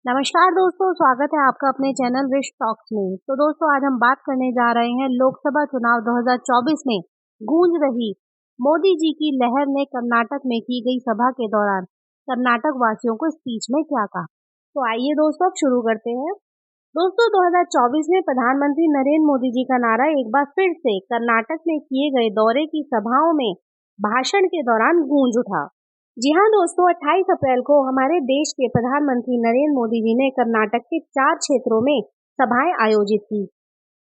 नमस्कार दोस्तों, स्वागत है आपका अपने चैनल रिच टॉक्स में। तो दोस्तों, आज हम बात करने जा रहे हैं लोकसभा चुनाव 2024 में गूंज रही मोदी जी की लहर ने कर्नाटक में की गई सभा के दौरान कर्नाटक वासियों को स्पीच में क्या कहा। तो आइए दोस्तों, अब शुरू करते हैं। दोस्तों, 2024 में प्रधानमंत्री नरेंद्र मोदी जी का नारा एक बार फिर से कर्नाटक में किए गए दौरे की सभाओं में भाषण के दौरान गूंज उठा। जी हाँ दोस्तों, 28 अप्रैल को हमारे देश के प्रधानमंत्री नरेंद्र मोदी जी ने कर्नाटक के 4 क्षेत्रों में सभाएं आयोजित की।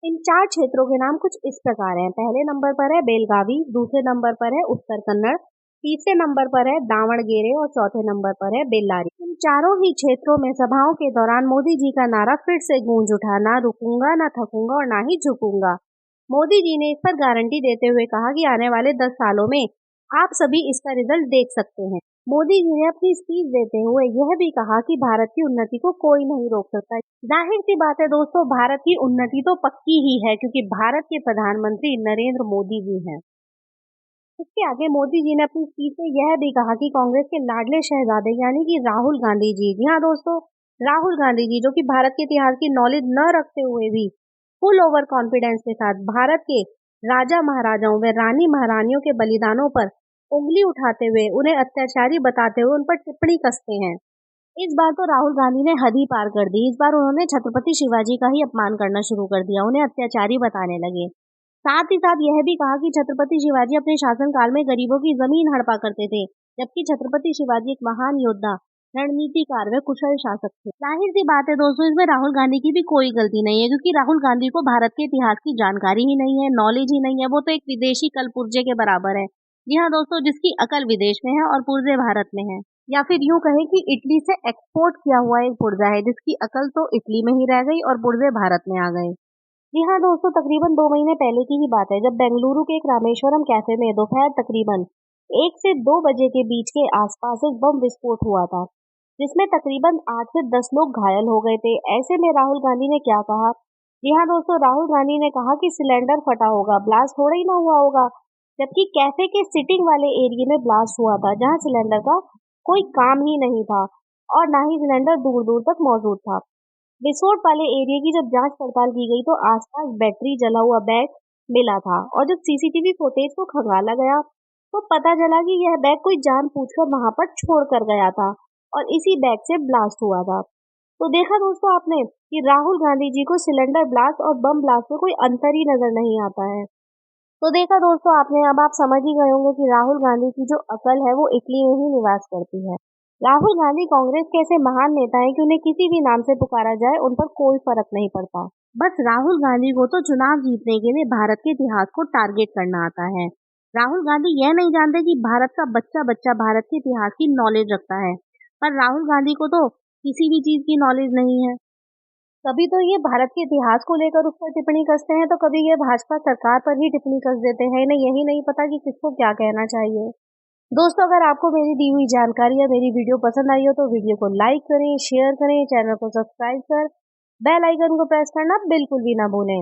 इन 4 क्षेत्रों के नाम कुछ इस प्रकार हैं। पहले नंबर पर है बेलगावी, दूसरे नंबर पर है उत्तर कन्नड़, तीसरे नंबर पर है दावणगेरे और चौथे नंबर पर है बेल्लारी। इन चारों ही क्षेत्रों में सभाओं के दौरान मोदी जी का नारा फिर से गूंज उठा, ना रुकूंगा, ना थकूंगा और ना ही झुकूंगा। मोदी जी ने इस पर गारंटी देते हुए कहा कि आने वाले 10 सालों में आप सभी इसका रिजल्ट देख सकते हैं। मोदी जी ने अपनी स्पीच देते हुए यह भी कहा कि भारत की उन्नति को कोई नहीं रोक सकता। जाहिर सी बात है दोस्तों, भारत की उन्नति तो पक्की ही है क्योंकि भारत के प्रधानमंत्री नरेंद्र मोदी जी हैं। इसके आगे मोदी जी ने अपनी स्पीच में यह भी कहा कि कांग्रेस के लाडले शहजादे यानी कि राहुल गांधी जी, जी हाँ दोस्तों, राहुल गांधी जी जो कि भारत के इतिहास की नॉलेज न रखते हुए भी फुल ओवर कॉन्फिडेंस के साथ भारत के राजा महाराजाओं व रानी महारानियों के बलिदानों पर उंगली उठाते हुए उन्हें अत्याचारी बताते हुए उन पर टिप्पणी कसते हैं। इस बार तो राहुल गांधी ने हद ही पार कर दी। इस बार उन्होंने छत्रपति शिवाजी का ही अपमान करना शुरू कर दिया, उन्हें अत्याचारी बताने लगे। साथ ही साथ यह भी कहा कि छत्रपति शिवाजी अपने शासनकाल में गरीबों की जमीन हड़पा करते थे, जबकि छत्रपति शिवाजी एक महान योद्धा, रणनीतिकार व कुशल शासक थे। जाहिर सी बात है दोस्तों, इसमें राहुल गांधी की भी कोई गलती नहीं है क्योंकि राहुल गांधी को भारत के इतिहास की जानकारी ही नहीं है, नॉलेज ही नहीं है। वो तो एक विदेशी कलपुर्जे के बराबर है। जी हाँ दोस्तों, जिसकी अकल विदेश में है और पुर्जे भारत में है, या फिर यूं कहें कि इटली से एक्सपोर्ट किया हुआ एक पुर्जा है जिसकी अकल तो इटली में ही रह गई और पुर्जे भारत में आ गए। जी हाँ दोस्तों, तकरीबन 2 महीने पहले की ही बात है जब बेंगलुरु के एक रामेश्वरम कैफे में दोपहर तकरीबन 1 से 2 बजे के बीच के आसपास एक बम विस्फोट हुआ था, जिसमें तकरीबन 8 से 10 लोग घायल हो गए थे। ऐसे में राहुल गांधी ने क्या कहा? जी हाँ दोस्तों, राहुल गांधी ने कहा कि सिलेंडर फटा होगा, ब्लास्ट थोड़ा ही ना हुआ होगा। जबकि कैफे के सिटिंग वाले एरिया में ब्लास्ट हुआ था जहां सिलेंडर का कोई काम ही नहीं था और ना ही सिलेंडर दूर दूर तक मौजूद था। विस्फोट वाले एरिया की जब जांच पड़ताल की गई तो आसपास बैटरी जला हुआ बैग मिला था और जब सीसीटीवी फुटेज को खंगाला गया तो पता चला कि यह बैग कोई जानबूझकर वहां पर छोड़ कर गया था और इसी बैग से ब्लास्ट हुआ था। तो देखा दोस्तों आपने कि राहुल गांधी जी को सिलेंडर ब्लास्ट और बम ब्लास्ट में कोई अंतर ही नजर नहीं आता है। तो देखा दोस्तों आपने, अब आप समझ ही गए होंगे कि राहुल गांधी की जो अकल है वो इटली में ही निवास करती है। राहुल गांधी कांग्रेस के ऐसे महान नेता हैं कि उन्हें किसी भी नाम से पुकारा जाए उन पर कोई फर्क नहीं पड़ता। बस राहुल गांधी को तो चुनाव जीतने के लिए भारत के इतिहास को टारगेट करना आता है। राहुल गांधी यह नहीं जानते कि भारत का बच्चा बच्चा भारत के इतिहास की नॉलेज रखता है, पर राहुल गांधी को तो किसी भी चीज की नॉलेज नहीं है। कभी तो ये भारत के इतिहास को लेकर उस पर टिप्पणी कसते हैं तो कभी ये भाजपा सरकार पर ही टिप्पणी कस देते हैं। इन्हें यही नहीं पता कि किसको क्या कहना चाहिए। दोस्तों, अगर आपको मेरी दी हुई जानकारी या मेरी वीडियो पसंद आई हो तो वीडियो को लाइक करें, शेयर करें, चैनल को सब्सक्राइब कर बेल आइकन को प्रेस करना बिल्कुल भी ना भूलें।